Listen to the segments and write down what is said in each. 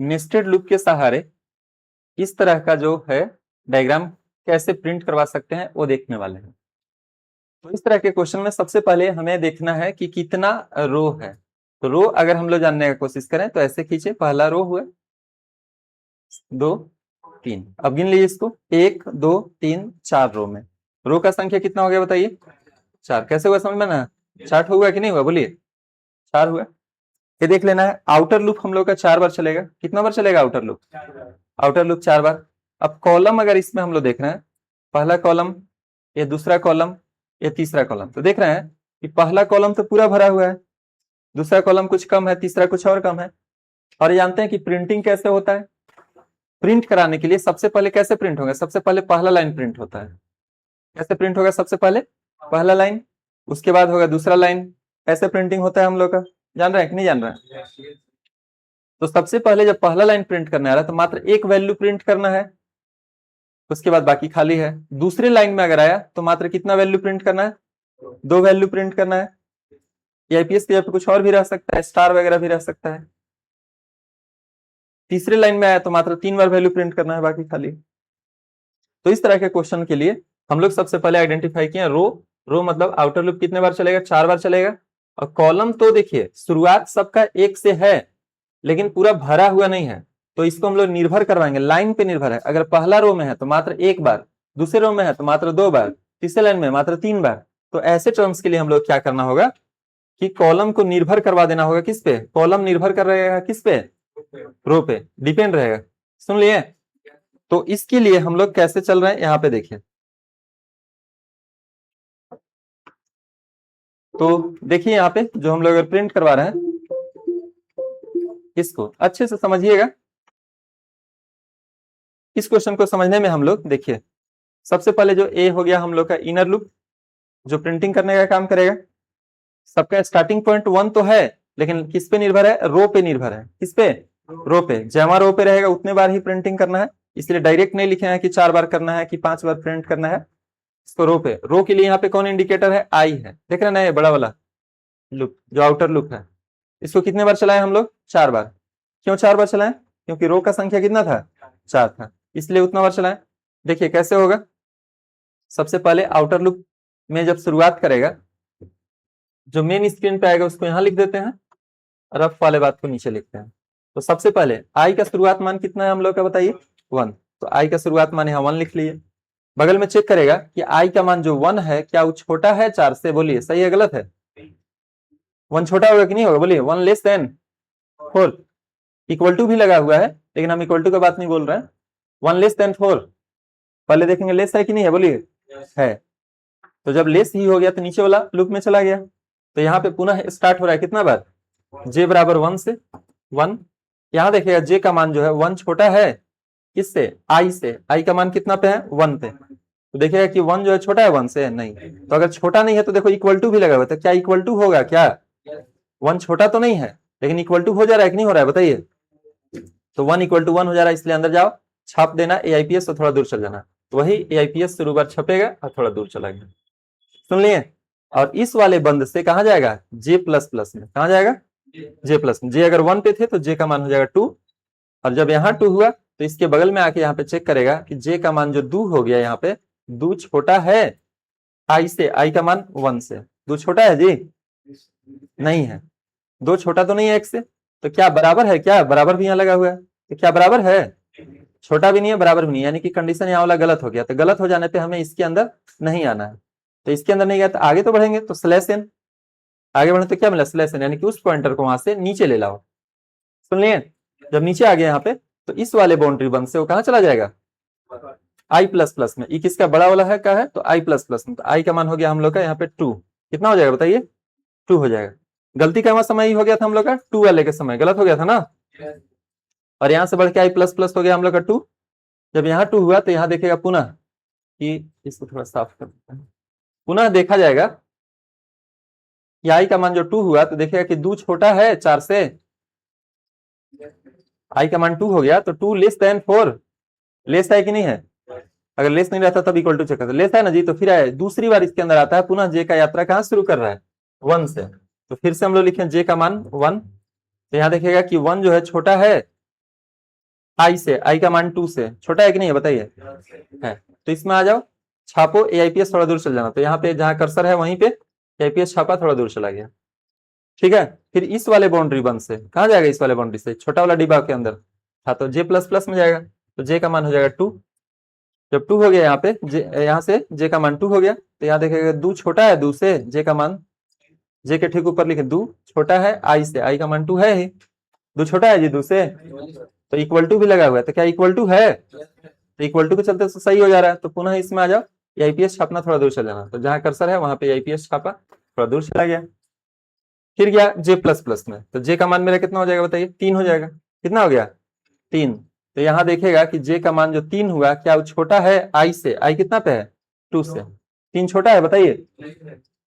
Nested loop के सहारे इस तरह का जो है डायग्राम कैसे प्रिंट करवा सकते हैं वो देखने वाले हैं। तो इस तरह के क्वेश्चन में सबसे पहले हमें देखना है कि कितना रो है। तो रो अगर हम लोग जानने की कोशिश करें तो ऐसे खींचे, पहला रो हुआ 2 3, अब गिन लीजिए इसको 1 2 3 4 रो में रो का संख्या कितना हो गया बताइए? 4। कैसे हुआ समझ में ना? चार्ट हुआ कि नहीं हुआ बोलिए? 4 हुआ। ये देख लेना है आउटर लूप हम लोग का 4 बार चलेगा। कितना बार चलेगा आउटर लूप? आउटर लूप 4 बार। अब कॉलम अगर इसमें हम लोग देख रहे हैं, पहला कॉलम, ये दूसरा कॉलम, ये तीसरा कॉलम, तो देख रहे हैं कि पहला कॉलम तो पूरा भरा हुआ है, दूसरा कॉलम कुछ कम है, तीसरा कुछ और कम है। और जानते हैं कि प्रिंटिंग कैसे होता है? प्रिंट कराने के लिए सबसे पहले कैसे प्रिंट होगा? सबसे पहले पहला लाइन प्रिंट होता है। कैसे प्रिंट होगा? सबसे पहले पहला लाइन, उसके बाद होगा दूसरा लाइन। ऐसे प्रिंटिंग होता है हम लोग का। जान रहे हैं कि नहीं जान रहे हैं? तो सबसे पहले जब पहला लाइन प्रिंट करना है तो मात्र एक वैल्यू प्रिंट करना है, उसके बाद बाकी खाली है। दूसरे लाइन में अगर आया तो मात्र कितना वैल्यू प्रिंट करना है? 2 वैल्यू प्रिंट करना है। आईपीएस के कुछ और भी रह सकता है, स्टार वगैरह भी रह सकता है। तीसरे लाइन में आया तो मात्र 3 बार वैल्यू प्रिंट करना है, बाकी खाली। तो इस तरह के क्वेश्चन के लिए हम लोग सबसे पहले आइडेंटिफाई किए रो। रो मतलब आउटर लूप कितने बार चलेगा? 4 बार चलेगा। और कॉलम तो देखिए शुरुआत सबका 1 से है लेकिन पूरा भरा हुआ नहीं है, तो इसको हम लोग निर्भर करवाएंगे, लाइन पे निर्भर है। अगर पहला रो में है तो मात्र 1 बार, दूसरे रो में है तो मात्र 2 बार, तीसरे लाइन में मात्र 3 बार। तो ऐसे टर्म्स के लिए हम लोग क्या करना होगा कि कॉलम को निर्भर करवा देना होगा। किस पे? कॉलम निर्भर कर रहेगा किस पे? रो पे डिपेंड रहेगा। सुन लिए? तो इसके लिए हम लोग कैसे चल रहे हैं यहाँ पे देखिए। तो देखिए यहाँ पे जो हम लोग प्रिंट करवा रहे हैं इसको अच्छे से समझिएगा। इस क्वेश्चन को समझने में हम लोग देखिए सबसे पहले जो ए हो गया हम लोग का इनर लूप जो प्रिंटिंग करने का काम करेगा। सबका स्टार्टिंग पॉइंट 1 तो है लेकिन किस पे निर्भर है? रो पे निर्भर है। किस पे? रो पे। जमा रो पे रहेगा उतने बार ही प्रिंटिंग करना है, इसलिए डायरेक्ट नहीं लिखे हैं कि 4 बार करना है कि 5 बार प्रिंट करना है। इसको रो पे। रो के लिए यहाँ पे कौन इंडिकेटर है? आई है। देख रहे ना, बड़ा वाला लूप जो आउटर लूप है, इसको कितने बार चलाए हम लोग? 4 बार। क्यों 4 बार चलाएं? क्योंकि रो का संख्या कितना था? 4 था, इसलिए उतना बार चलाएं। देखिए कैसे होगा। सबसे पहले आउटर लूप में जब शुरुआत करेगा, जो मेन स्क्रीन पे आएगा उसको यहां लिख देते हैं, रफ वाले बात को नीचे लिखते हैं। तो सबसे पहले आई का शुरुआत मान कितना है हम लोग का बताइए? 1। तो आई का शुरुआत मान यहाँ 1 लिख लिए। बगल में चेक करेगा कि आई का मान जो 1 है क्या वो छोटा है 4 से? बोलिए सही है गलत है? 1 छोटा होगा कि नहीं होगा? बोलिए 1 लेस देन 4। इक्वल टू भी लगा हुआ है लेकिन हम इक्वल टू का बात नहीं बोल रहे हैं। 1 लेस देन 4 पहले देखेंगे लेस है कि नहीं है, बोलिए है। तो जब लेस ही हो गया तो नीचे वाला लूप में चला गया। तो यहाँ पे पुनः स्टार्ट हो रहा है कितना बार? जे बराबर 1 से 1। यहाँ देखिएगा जे का मान जो है 1 छोटा है किससे? आई से। आई का मान कितना पे है? 1 पे। तो देखिएगा कि 1 जो है छोटा है 1 से? नहीं। तो अगर छोटा नहीं है तो देखो इक्वल टू भी लगा हुआ, तो क्या इक्वल टू होगा क्या? 1 छोटा तो नहीं है लेकिन इक्वल टू हो जा रहा है कि नहीं हो रहा है बताइए? तो 1 = 1 हो जा रहा है, इसलिए अंदर जाओ, छाप देना एआईपीएस तो थोड़ा दूर चल जाना। वही एआईपीएस शुरू बार छपेगा और थोड़ा दूर चला गया। सुन लिए? और इस वाले बंद से कहा जाएगा? जे प्लस प्लस में। कहा जाएगा? जे प्लस में। जे अगर 1 पे थे तो जे का मान हो जाएगा 2, और जब यहाँ 2 हुआ तो इसके बगल में आके यहाँ पे चेक करेगा कि जे का मान जो 2 हो गया, यहाँ पे 2 छोटा है आई से। आई का मान 1 से। 2 छोटा है जी? नहीं है। 2 छोटा तो नहीं है 1 से, तो क्या बराबर है? क्या बराबर भी यहाँ लगा हुआ है, तो क्या बराबर है? छोटा भी नहीं है बराबर भी नहीं, यानी कि कंडीशन यहाँ वाला गलत हो गया। तो गलत हो जाने पे हमें इसके अंदर नहीं आना है। तो इसके अंदर नहीं गया तो आगे तो बढ़ेंगे, तो स्लैश एन। आगे बढ़े तो क्या मिला? स्लैश एन, यानी कि उस पॉइंटर को वहां से नीचे ले लाओ। सुन लिए? जब नीचे आ गया यहाँ पे तो इस वाले बाउंड्री बंद से वो कहाँ चला जाएगा? आई प्लस प्लस में। ई किसका? बड़ा वाला है का है, तो आई प्लस प्लस में। तो आई का मान हो गया हम लोग का यहाँ पे 2। कितना हो जाएगा बताइए? 2 हो जाएगा। गलती का समय ही हो गया था हम लोग का 2 वाले के समय, गलत हो गया था ना। और यहाँ से बढ़ के आई प्लस प्लस हो गया हम लोग का 2। जब यहाँ 2 हुआ तो यहाँ देखेगा पुनः कि इसको थोड़ा साफ कर देते हैं, पुनः देखा जाएगा कि आई का मान जो 2 हुआ तो देखेगा कि 2 छोटा है 4 से। आई का मान 2 हो गया तो 2 लेस देन 4। लेस है कि नहीं है? अगर लेस नहीं रहता तब इक्वल टू चेक करते। लेस है ना जी, तो फिर आए दूसरी बार इसके अंदर आता है पुनः जे का यात्रा कहाँ शुरू कर रहा है? 1 से। तो फिर से हम लोग लिखें जे का मान 1। तो यहाँ देखेगा कि 1 जो है छोटा है आई से, आई का मान 2 से छोटा है कि नहीं है बताइए, है। तो इसमें आ जाओ, छापो AIPS, थोड़ा दूर चल जाना। तो यहाँ पे जहां कर्सर है वहीं पे AIPS छापा, थोड़ा दूर चला गया। ठीक है, फिर इस वाले बाउंड्री बन से कहा जाएगा, इस वाले बाउंड्री से छोटा वाला डिब्बा के अंदर था तो J++ में जाएगा, तो J का मान हो जाएगा 2। जब 2 हो गया यहाँ पे यहाँ से J का मान 2 हो गया, तो यहाँ देखेगा 2 छोटा है 2 से, J का मान, J के ठीक ऊपर लिखे 2 छोटा है I से, I का मान 2 है ही, 2 छोटा है जी 2 से, तो इक्वल टू भी लगा हुआ है, तो क्या इक्वल टू है, तो इक्वल टू के चलते तो सही हो जा रहा है। तो पुनः इसमें आ जाओ, AIPS छापना, थोड़ा दूर चल जाना। तो जहां कर्सर है वहां पे AIPS छापा, थोड़ा दूर चला गया। फिर गया J++ में, तो J का मान मेरा कितना हो जाएगा बताइए, 3 हो जाएगा। कितना हो गया, 3। तो यहाँ देखेगा कि J का मान जो 3 हुआ, क्या वो छोटा है I से, I कितना पे है 2 से, 3 छोटा है बताइए,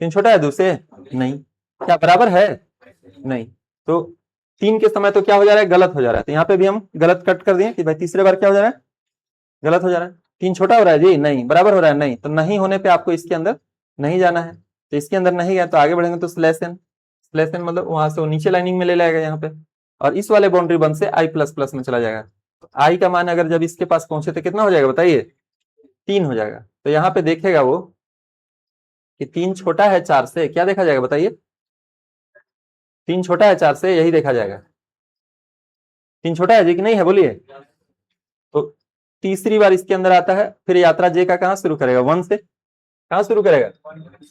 3 छोटा है 2 से, नहीं। क्या बराबर है, नहीं। तो 3 के समय तो क्या हो जा रहा है, गलत हो जा रहा है। तो यहाँ पे भी हम गलत कट कर दिए कि भाई तीसरे बार क्या हो जा रहा है, गलत हो जा रहा है। 3 छोटा हो रहा है जी, नहीं। बराबर हो रहा है, नहीं। तो नहीं होने पे आपको इसके अंदर नहीं जाना है, तो इसके अंदर नहीं गया तो आगे बढ़ेंगे तो स्लैश एन, स्लैश एन मतलब वहां से वो नीचे लाइनिंग में ले लाएगा यहाँ पे, और इस वाले बाउंड्री बन से I++ में चला जाएगा। तो I का मान अगर जब इसके पास पहुंचे तो कितना हो जाएगा बताइए, 3 हो जाएगा। तो यहाँ पे देखेगा वो कि 3 छोटा है 4 से, क्या देखा जाएगा बताइए, 3 छोटा है 4 से, यही देखा जाएगा। 3 छोटा है जी कि नहीं है, बोलिए। तो तीसरी बार इसके अंदर आता है, फिर यात्रा J का कहां शुरू करेगा, 1 से। कहां शुरू करेगा,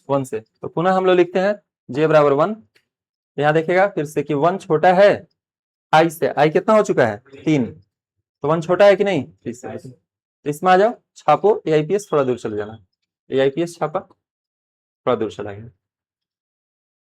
1 से। तो पुनः हम लोग लिखते हैं J बराबर 1। यहाँ देखेगा फिर से कि 1 छोटा है I से, I कितना हो चुका है 3, तो 1 छोटा है कि नहीं, तो इसमें आ जाओ, छापो AIPS, थोड़ा दूर चले जाना। AIPS छापा, थोड़ा दूर चला गया।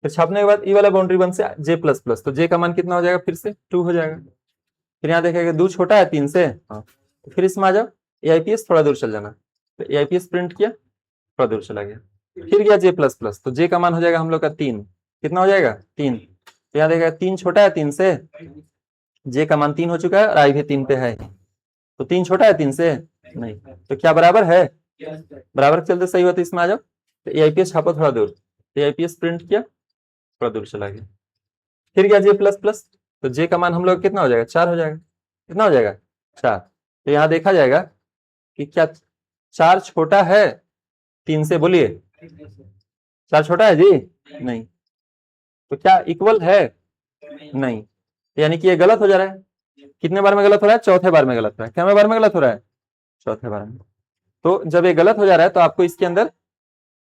फिर छापने के बाद ये वाला बाउंड्री बन से J++, तो J का मान कितना हो जाएगा, फिर से 2 हो जाएगा। फिर यहाँ देखेगा 2 छोटा है 3 से, हाँ। तो फिर इसमें आ जाओ, AIPS थोड़ा दूर चल जाना। तो AIPS प्रिंट किया, थोड़ा दूर चला गया। फिर गया J++, तो J का मान हो जाएगा हम लोग का 3। कितना हो जाएगा, 3। तो यहाँ देखेगा 3 छोटा है 3 से, J का मान 3 हो चुका है और I भी 3 पे है, तो 3 छोटा है 3 से, नहीं। तो क्या बराबर है, बराबर चलते सही होता, इसमें आ जाओ। तो AIPS छापो थोड़ा दूर, तो AIPS प्रिंट किया, थोड़ा दूर चला गया। फिर गया J++, तो J का मान हम लोग कितना हो जाएगा, 4 हो जाएगा। कितना हो जाएगा, 4। तो यहाँ देखा जाएगा कि क्या 4 छोटा है 3 से, बोलिए। 4 छोटा है जी, नहीं। तो क्या इक्वल है, नहीं। यानी कि ये गलत हो जा रहा है। कितने बार में गलत हो रहा है, चौथे बार में गलत हो रहा है। कितने बार में गलत हो रहा है, चौथे बार में। तो जब ये गलत हो जा रहा है तो आपको इसके अंदर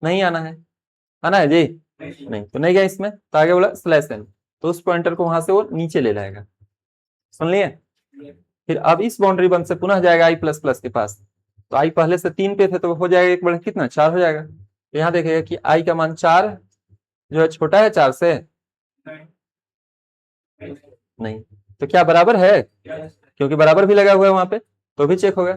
नहीं आना है, आना है जी, नहीं। तो नहीं गया इसमें, तो आगे बोला स्लैश एन, तो उस पॉइंटर को वहां से वो नीचे ले लाएगा। सुन लिए। फिर अब इस बाउंड्री बन से पुनः जाएगा I++ के पास, तो I पहले से 3 पे थे तो हो जाएगा एक बढ़ कितना, 4 हो जाएगा। तो यहाँ देखेगा कि I का मान 4 जो है छोटा है 4 से, नहीं। तो क्या बराबर है, क्योंकि बराबर भी लगा हुआ है वहां पे, तो भी चेक होगा।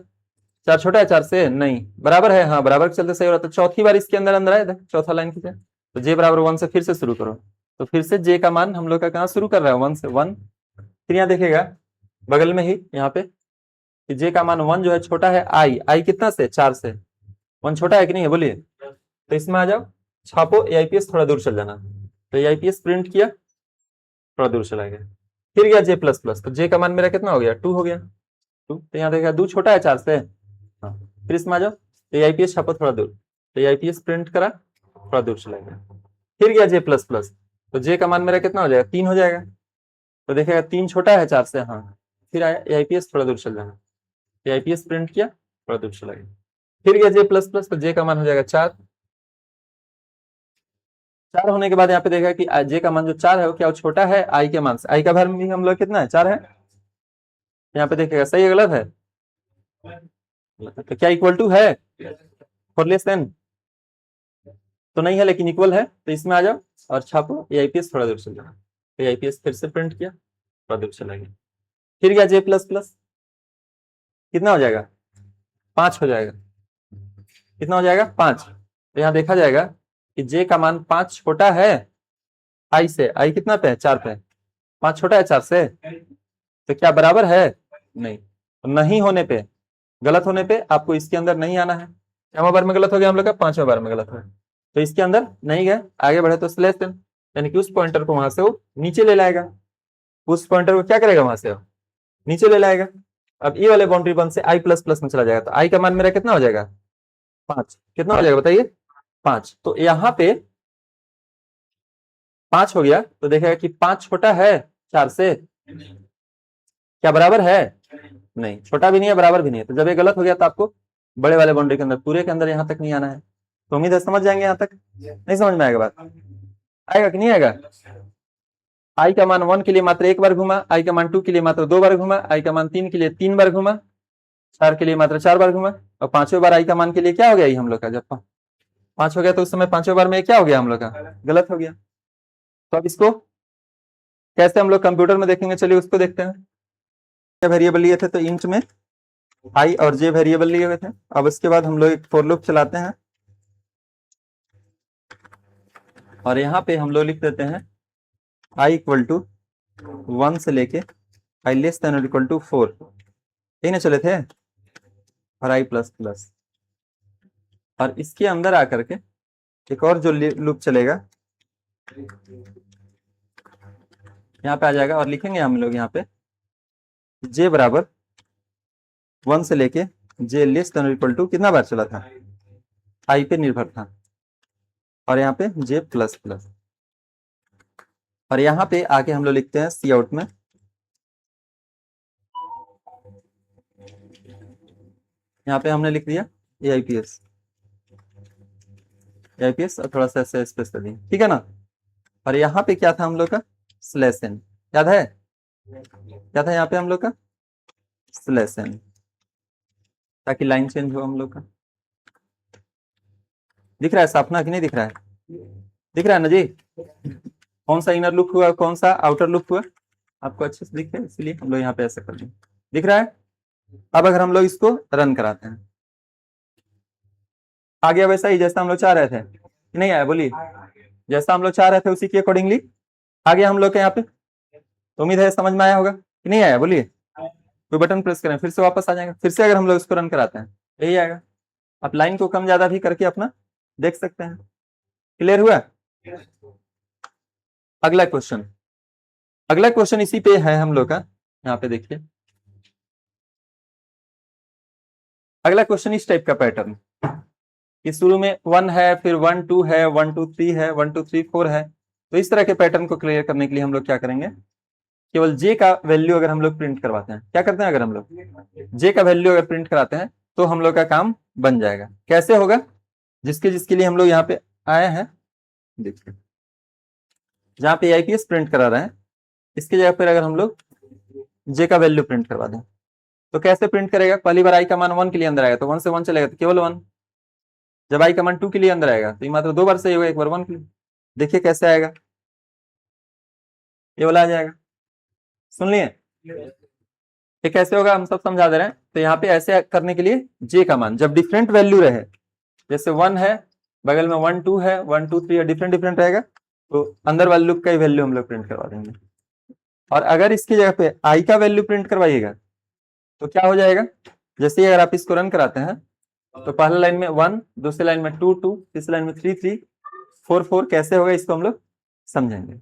4 छोटा है 4 से, नहीं। बराबर है, हाँ बराबर चलते सही हो रहा। तो चौथी बार इसके अंदर अंदर आए, चौथा लाइन खींचे, तो J बराबर 1 से फिर से शुरू करो। तो फिर से J का मान हम लोग का कहाँ शुरू कर रहा है, 1 से, 1। फिर यहाँ देखेगा बगल में ही यहाँ पे कि J का मान 1 जो है छोटा है I कितना से, 4 से। 1 छोटा है कि नहीं है, बोलिए। तो इसमें आ जाओ, छापो AIPS, थोड़ा दूर चल जाना। तो AIPS प्रिंट किया, थोड़ा दूर चला गया। फिर गया J++, तो J का मान मेरा कितना हो गया, 2 हो गया, 2। तो यहाँ देखा 2 छोटा है 4 से, हाँ। फिर इसमें आ जाओ, तो AIPS छापो थोड़ा दूर, तो AIPS प्रिंट करा, थोड़ा दूर चला गया। फिर गया J++, तो J का मान मेरा कितना हो जाएगा, 3 हो जाएगा। तो देखेगा 3 छोटा है 4 से, हाँ। फिर आया AIPS, थोड़ा दूर चल जाना। AIPS प्रिंट किया, थोड़ा दूर चला गया। फिर गया J++, तो J का मान हो जाएगा 4। 4 होने के बाद यहाँ पे देखा कि J का मान जो 4 है वो क्या, वो छोटा है I के मान से। I का वैल्यू भी हम लोग कितना है, 4 है। यहाँ पे देखेगा सही है गलत है, तो क्या इक्वल टू है, फॉर लेस देन, तो नहीं है लेकिन इक्वल है। तो इसमें आ जाओ और छापो AIPS, थोड़ा दूर चल जाना। तो AIPS फिर से प्रिंट किया, थोड़ा दूर चला गया। फिर गया J++, कितना हो जाएगा, 5 हो जाएगा। कितना हो जाएगा, 5। तो यहाँ देखा जाएगा कि J का मान 5 छोटा है I से। I कितना पे है, 4 पे। 5 छोटा है 4 से, तो क्या बराबर है, नहीं। तो नहीं होने पे, गलत होने पे आपको इसके अंदर नहीं आना है। क्या बार में गलत हो गया हम लोग का, 5वें बार में गलत हो गया, तो इसके अंदर नहीं गए। आगे बढ़े तो स्लैश एन, यानी कि उस पॉइंटर को वहां से वो नीचे ले लाएगा। उस पॉइंटर को क्या करेगा, वहां से नीचे ले लाएगा। अब ये वाले बाउंड्री वन से आई प्लस प्लस में चला जाएगा, तो आई का मान मेरा कितना हो जाएगा 5, कितना हो जाएगा बताइए 5। तो यहाँ पे 5 हो गया, तो देखेगा कि 5 छोटा है 4 से, क्या बराबर है, नहीं, छोटा भी नहीं है बराबर भी नहीं है। तो जब ये गलत हो गया तो आपको बड़े वाले बाउंड्री के अंदर, पूरे के अंदर यहाँ तक नहीं आना है। तो उम्मीद है समझ जाएंगे यहाँ तक, नहीं समझ में आएगा बात, आएगा कि नहीं आएगा। आई का मान 1 के लिए मात्र 1 बार घुमा, आई का मान 2 के लिए मात्र 2 बार घुमा, आई का मान 3 के लिए 3 बार घुमा, 4 के लिए मात्र 4 बार घुमा, और 5वें बार आई का मान के लिए क्या हो गया हम लोग का, जब 5 हो गया तो उस समय 5वें बार में क्या हो गया हम लोग का, गलत हो गया। तो अब इसको कैसे हम लोग कंप्यूटर में देखेंगे, चलिए उसको देखते हैं। वेरिएबल लिए थे तो इंट में आई और जे वेरिएबल लिए हुए थे। अब उसके बाद हम लोग एक फॉर लूप चलाते हैं और यहाँ पे हम लोग लिख देते हैं आई इक्वल टू 1 से लेके आई लेस देन और इक्वल टू 4, यही ना चले थे, और आई प्लस प्लस। और इसके अंदर आकर के एक और जो लूप चलेगा यहाँ पे आ जाएगा, और लिखेंगे हम लोग यहाँ पे जे बराबर 1 से लेके जे लेस देन और इक्वल टू कितना बार चला था, आई पे निर्भर था, और यहाँ पे जे प्लस प्लस। और यहाँ पे आके हम लोग लिखते हैं सी आउट में यहाँ पे हमने लिख दिया AIPS और थोड़ा सा ऐसे स्पेस कर दिया, ठीक है ना। और यहाँ पे क्या था हम लोग का, स्लैश एन, याद है क्या था यहाँ पे हम लोग का, स्लैश एन, ताकि लाइन चेंज हो हम लोग का। दिख रहा है साफना कि नहीं दिख रहा है, दिख रहा है ना जी, कौन सा इनर लूप हुआ कौन सा आउटर लूप हुआ, आपको अच्छे से दिख रहा है, इसलिए हम लोग यहाँ पे ऐसा कर दें, दिख रहा है। अब अगर हम लोग इसको रन कराते हैं, आ गया वैसा ही जैसा हम लोग चाह रहे थे, नहीं आया बोलिए, जैसा हम लोग चाह रहे थे उसी के अकॉर्डिंगली आ गया हम लोग के यहाँ पे। तो उम्मीद है समझ में आया होगा कि नहीं आया, बोलिए कोई बटन प्रेस करें फिर से वापस आ जाएगा। फिर से अगर हम लोग इसको रन कराते हैं यही आएगा। आप लाइन को कम ज्यादा भी करके अपना देख सकते हैं। क्लियर हुआ। अगला क्वेश्चन इसी पे है हम लोग का, यहाँ पे देखिए अगला क्वेश्चन इस टाइप का पैटर्न कि शुरू में 1 है, फिर 1 2 है, 1 2 3 है, 1 2 3 4 है। तो इस तरह के पैटर्न को क्लियर करने के लिए हम लोग क्या करेंगे, केवल जे का वैल्यू अगर हम लोग प्रिंट करवाते हैं, क्या करते हैं अगर हम लोग जे का वैल्यू अगर प्रिंट कराते हैं तो हम लोग का काम बन जाएगा। कैसे होगा, जिसके लिए हम लोग यहाँ पे आए हैं, देखिए जहाँ पे AIPS प्रिंट करा रहे हैं इसकी जगह पर अगर हम लोग जे का वैल्यू प्रिंट करवा दें तो कैसे प्रिंट करेगा। पहली बार आई का मान 1 के लिए अंदर आएगा तो 1 से 1 चलेगा तो केवल 1। जब आई का मान 2 के लिए अंदर आएगा तो ये मात्र 2 बार सही होगा, एक बार 1 के लिए। देखिए कैसे आएगा, ये वाला आ जाएगा, सुन लिए ये कैसे होगा हम सब समझा दे रहे हैं। तो यहाँ पे ऐसे करने के लिए जे का मान जब डिफरेंट वैल्यू रहे, जैसे 1 है बगल में 1 2 है 1 2 3 डिफरेंट रहेगा तो अंदर वाले लूप का ही वैल्यू हम लोग प्रिंट करवा देंगे। और अगर इसकी जगह पे आई का वैल्यू प्रिंट करवाइएगा तो क्या हो जाएगा, जैसे ही अगर आप इसको रन कराते हैं तो पहले लाइन में 1, दूसरी लाइन में 2 2, तीसरी लाइन में 3 3, 4 4, कैसे होगा इसको हम लोग समझेंगे।